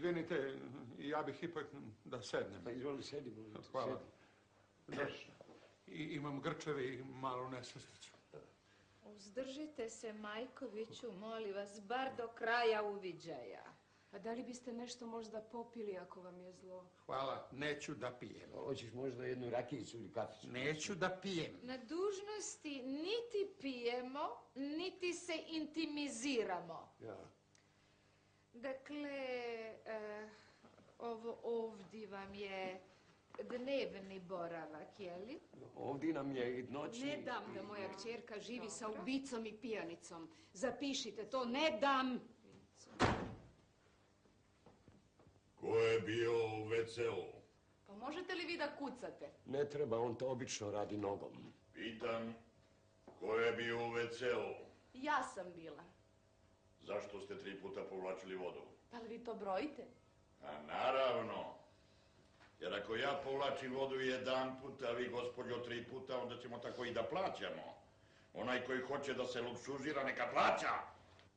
Izvinite, ja bih ipak da sednem. Pa izvoli, sedi, molim. Hvala. Imam grčeve i malu nesreću. Uzdržite se, Majkoviću, molim vas, bar do kraja uviđaja. A da li biste nešto možda popili ako vam je zlo? Hvala, neću da pijem. Hoćeš možda jednu rakijicu ili kaficu? Neću da pijem. Na dužnosti niti pijemo, niti se intimiziramo. Ja. Dakle, ovo ovdje vam je dnevni boravak, je li? Ovdje nam je i noćni... Ne dam da moja kćerka živi sa ubicom i pijanicom. Zapišite to, ne dam! Ko je bio u WC-u? Pa možete li vi da kucate? Ne treba, on to obično radi nogom. Pitam, ko je bio u WC-u? Ja sam bila. Zašto ste 3 puta povlačili vodu? Da li vi to brojite? A naravno. Jer ako ja povlačim vodu 1 put, a vi, gospođo, 3 puta, onda ćemo tako i da plaćamo. Onaj koji hoće da se luksužira, neka plaća.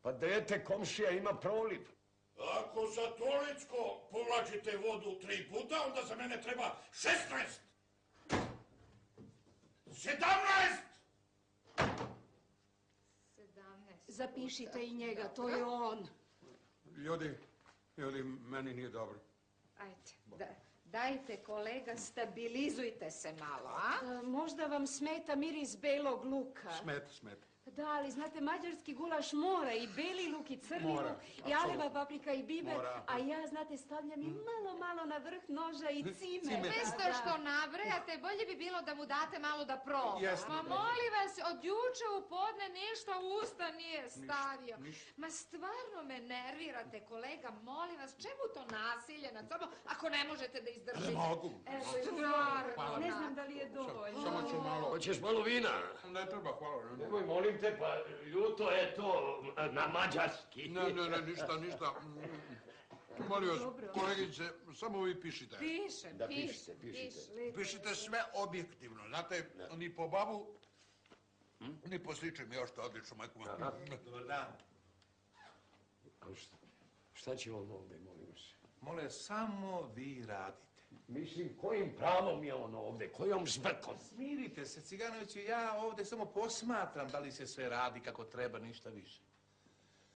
Pa dete, komšija ima proliv. Ako za toliko povlačite vodu 3 puta, onda za mene treba 16! 17! 17. Zapišite i njega, to je on. Ljudi, meni nije dobro. Ajde, dajte kolega, stabilizujte se malo, a? Možda vam smeta miris belog luka. Smeta. Da, ali znate, mađarski gulaš mora i beli luk i crni Mora, luk i aleva paprika i biber, Mora. a ja, znate, stavljam i malo na vrh noža i cime. Mesto što nabrajate, bolje bi bilo da mu date malo da proba. Jeste. Ma molim vas, od juče u podne ništa u usta nije stavio. Ma stvarno me nervirate, kolega, molim vas, čemu to nasilje nad sobom, ako ne možete da izdržite? Ne mogu. Stvarno. Ne znam da li je dovoljno. Samo ću malo... Hoćeš malo vina? Ne treba, hvala. Nemoj, molim te, pa ljuto je to na mađarski. Ne, ništa. Molim vas, kolegice, samo vi pišite. Pišem. Pišite sve objektivno, znate, ni po babu, ni po sličem, još to odlično, majku. Dobar dan. Šta će on ovdje, molim vas? Mole, samo vi radite. Mislim, kojim pravom je on ovdje, kojom zbrkom? Smirite se, Ciganoviću, ja ovdje samo posmatram da li se sve radi kako treba, ništa više.